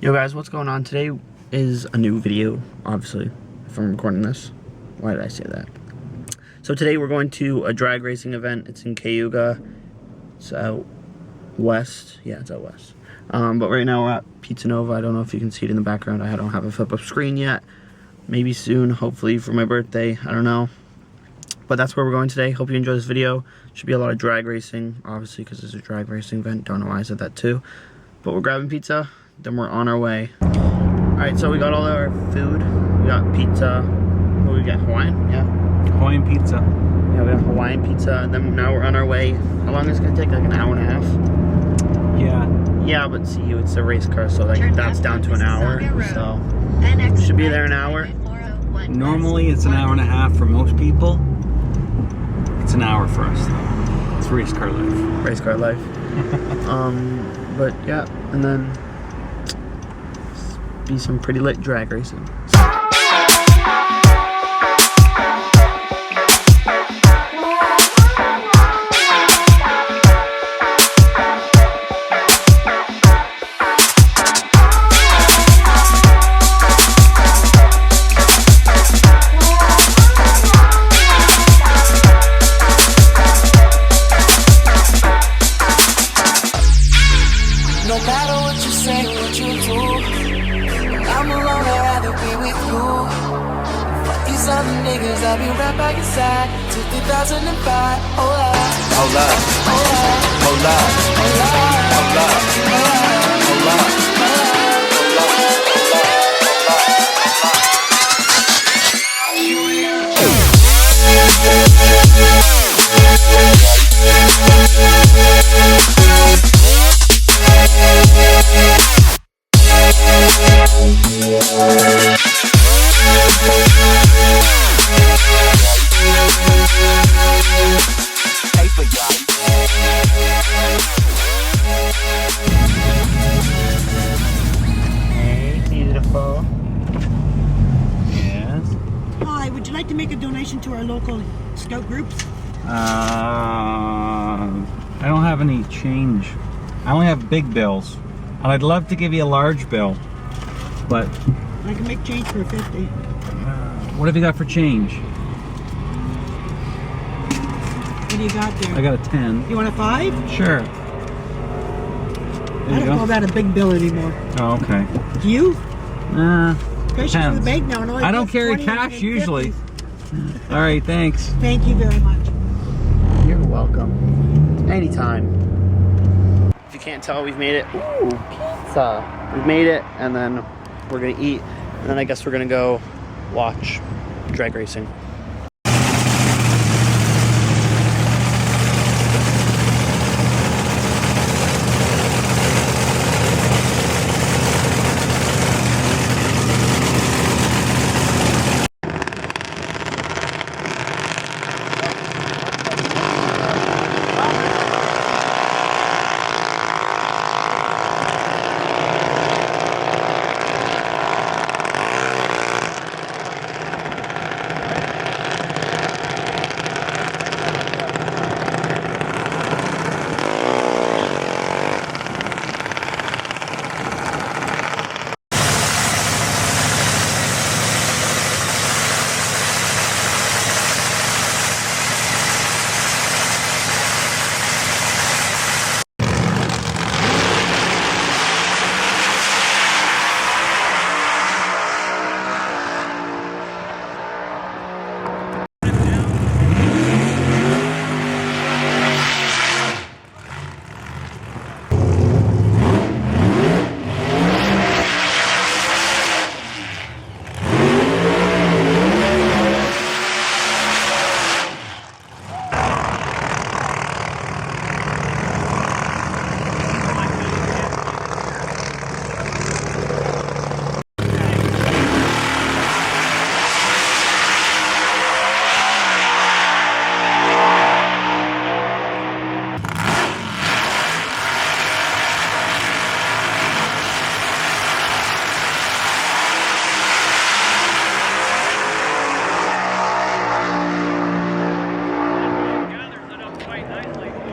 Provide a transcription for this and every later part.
Yo guys, what's going on? Today is a new video, obviously, if I'm recording this. Why did I say that? So today we're going to a drag racing event. It's in Cayuga. It's out west. Yeah, it's out west. But right now we're at Pizza Nova. I don't know if you can see it in the background. I don't have a flip-up screen yet. Maybe soon, hopefully for my birthday. I don't know. But that's where we're going today. Hope you enjoy this video. Should be a lot of drag racing, obviously, because it's a drag racing event. Don't know why I said that too. But we're grabbing pizza. Then we're on our way. Alright, so we got all our food. We got pizza. What do we get? Hawaiian? Yeah. Hawaiian pizza. Yeah, we got Hawaiian pizza. And then now we're on our way. How long is it going to take? Like an hour and a half? Yeah. Yeah, but see, it's a race car, so like that's down to an hour. So we should be there an hour. Normally it's an hour and a half for most people. It's an hour for us though. It's race car life. Race car life. But yeah, and then be some pretty lit drag racing. No matter what you say, what you do, I'm alone, I'd rather be with you. Fuck these other niggas, I'll be right by your side till 2005. Hold up, hold up, hold up, hold up, hold up, hold up, hold up, hold up. Hey, beautiful. Yes. Hi, would you like to make a donation to our local scout groups? I don't have any change. I only have big bills. And I'd love to give you a large bill. But I can make change for 50. what have you got for change? What do you got there? I got a 10. You want a 5? Sure. I There you don't call go. that a big bill anymore. Oh, okay. Do you? Especially for the Depends. bank now. I don't carry cash usually. All right, thanks. Thank you very much. You're welcome. Anytime. If you can't tell, we've made it. Ooh, pizza. We've made it, and then we're gonna eat, and then I guess we're gonna go watch drag racing.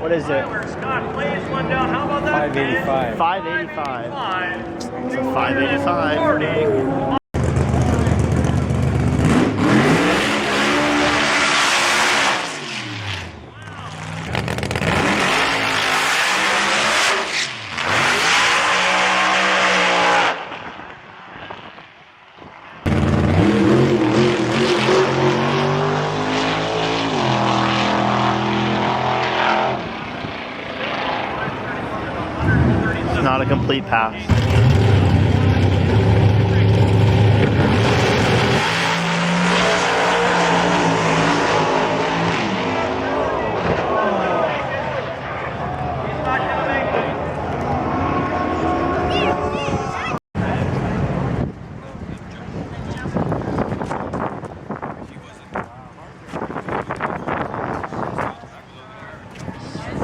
What is it? Scott, please one down. How about that? 585. 585. Fine. It's a 585. Not a complete pass.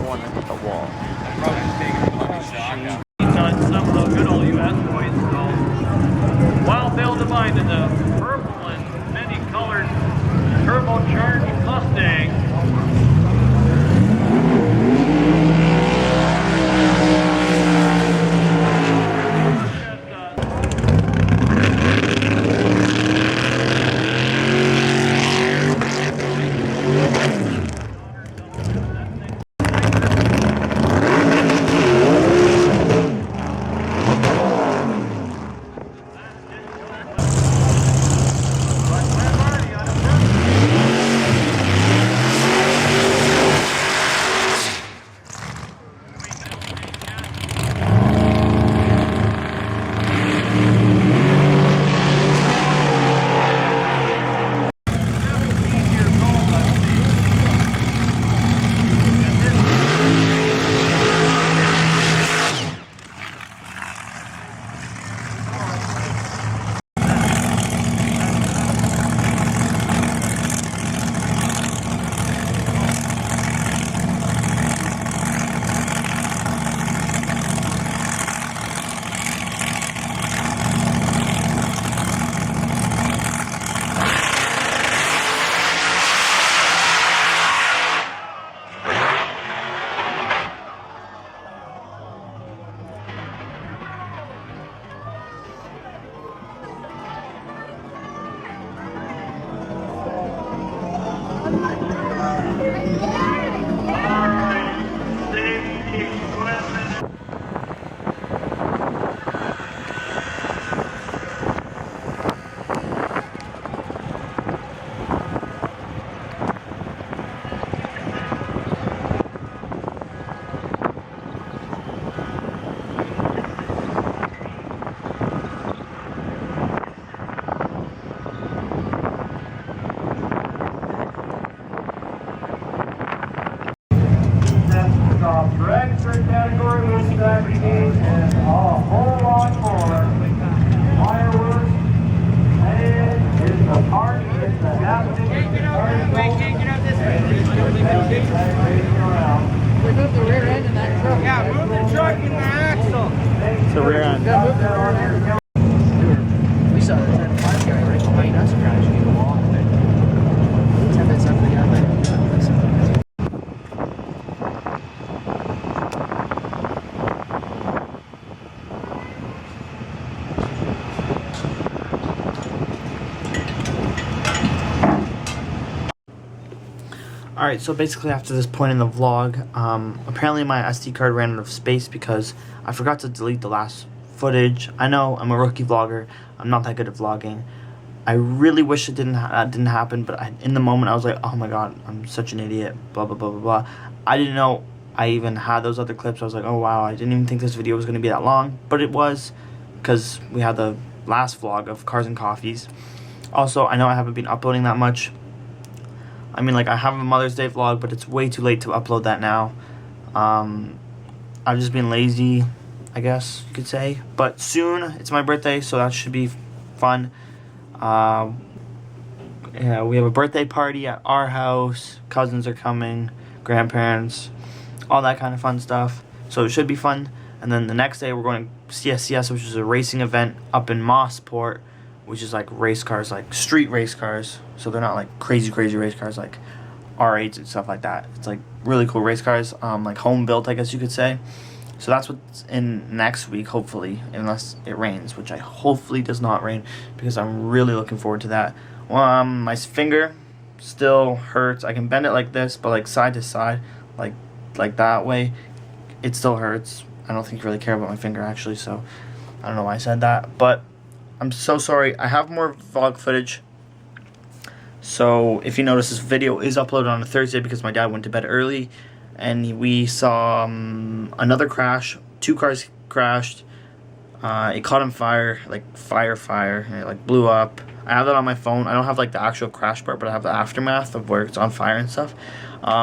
One at the wall. On some of the good old US boys, so Wild Bill Divine in the purple and many colored turbocharged Mustang. Category with vaccines and a whole lot more. Fireworks, and it's the party, it's the happening. Can't get over this way, can't get up this way. Move the rear end in that truck. Yeah, move the truck and the axle. It's the rear end. We saw the 10-5 guy right behind us crashing the wall. 10 minutes after the guy might have done this. Alright, so basically after this point in the vlog, apparently my SD card ran out of space because I forgot to delete the last footage. I know, I'm a rookie vlogger, I'm not that good at vlogging. I really wish it didn't happen, but in the moment I was like, oh my god, I'm such an idiot, blah blah blah blah blah. I didn't know I even had those other clips. I was like, oh wow, I didn't even think this video was going to be that long, but it was, because we had the last vlog of Cars and Coffees. Also, I know I haven't been uploading that much. I mean, like, I have a Mother's Day vlog, but it's way too late to upload that now. I've just been lazy, I guess you could say. But soon, it's my birthday, so that should be fun. Yeah, we have a birthday party at our house. Cousins are coming, grandparents, all that kind of fun stuff. So it should be fun. And then the next day, we're going to CSCS, which is a racing event up in Mossport, which is like race cars, like street race cars. So they're not like crazy race cars like R8s and stuff like that. It's like really cool race cars, like home built, I guess you could say. So that's what's in next week, hopefully, unless it rains, which I hopefully does not rain, because I'm really looking forward to that. My finger still hurts. I can bend it like this, but like side to side, like that way, it still hurts. I don't think you really care about my finger, actually, so I don't know why I said that, but I'm so sorry. I have more vlog footage. So if you notice, this video is uploaded on a Thursday because my dad went to bed early, and we saw another crash. 2 cars crashed. It caught on fire, like fire, and it like blew up. I have that on my phone. I don't have like the actual crash part, but I have the aftermath of where it's on fire and stuff.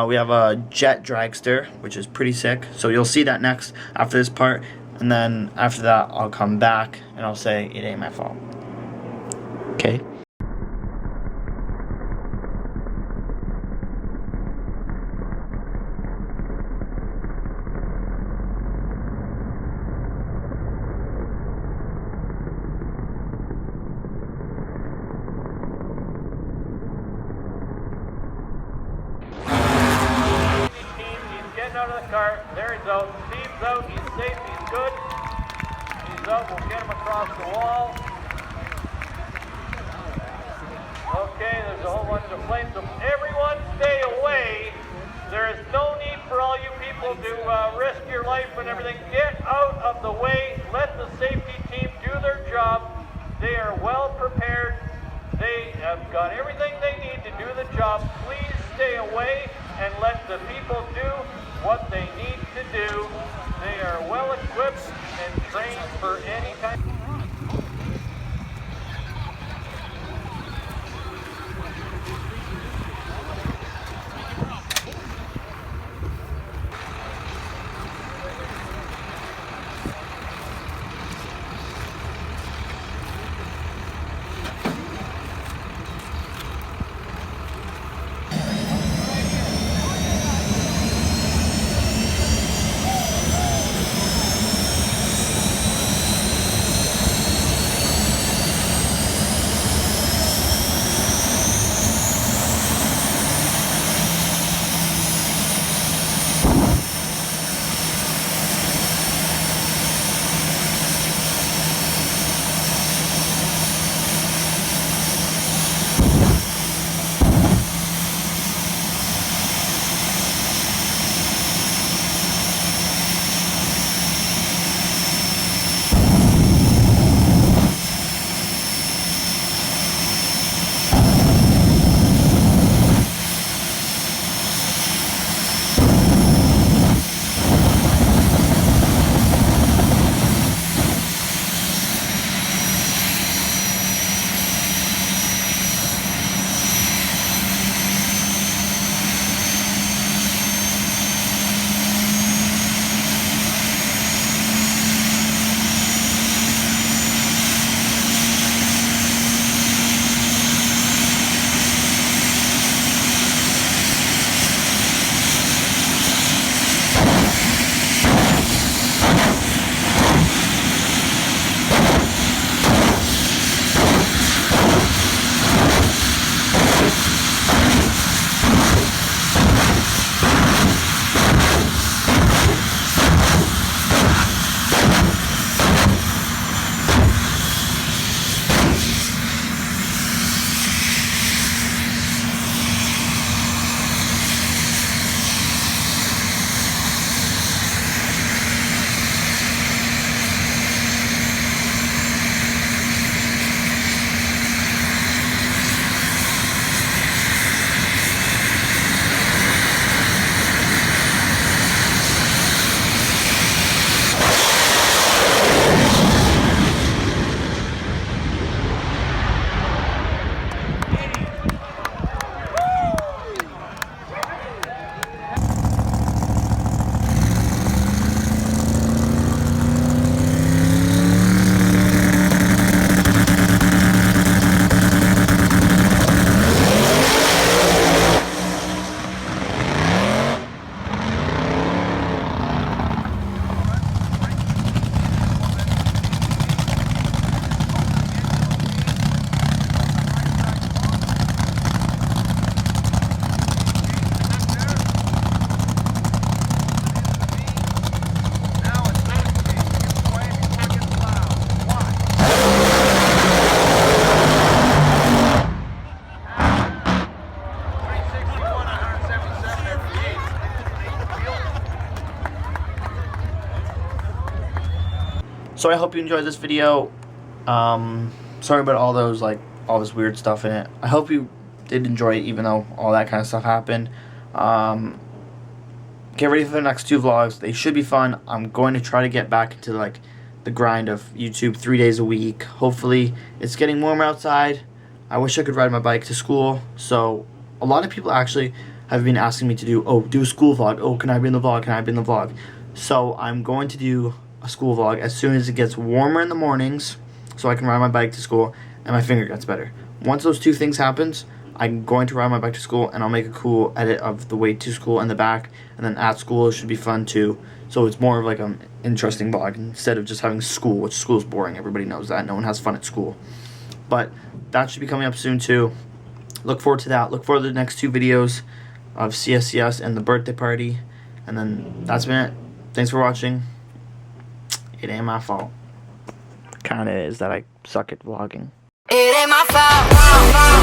We have a jet dragster, which is pretty sick. So you'll see that next after this part, and then after that I'll come back and I'll say it ain't my fault. Okay. Out of the car. There he's out. Steve's out. He's safe. He's good. He's out. We'll get him across the wall. Okay, there's a whole bunch of flames. So everyone stay away. There is no need for all you people to risk your life and everything. Get out of the way. Let the safety team do their job. They are well prepared. They have got everything they need to do the job. Please stay away and let the people do what they need to do. They are well equipped and trained for any kind. So I hope you enjoyed this video. Sorry about all those, like, all this weird stuff in it. I hope you did enjoy it, even though all that kind of stuff happened. Get ready for the next 2 vlogs. They should be fun. I'm going to try to get back into, like, the grind of YouTube 3 days a week. Hopefully, it's getting warmer outside. I wish I could ride my bike to school. So, a lot of people actually have been asking me to do a school vlog. Oh, can I be in the vlog? Can I be in the vlog? So, I'm going to do a school vlog as soon as it gets warmer in the mornings, so I can ride my bike to school and my finger gets better. Once those 2 things happens, I'm going to ride my bike to school and I'll make a cool edit of the way to school and the back, and then at school it should be fun too. So it's more of like an interesting vlog instead of just having school, which school is boring. Everybody knows that. No one has fun at school. But that should be coming up soon too. Look forward to that. Look forward to the next 2 videos of CSCS and the birthday party. And then that's been it. Thanks for watching. It ain't my fault. Kinda is that I suck at vlogging. It ain't my fault.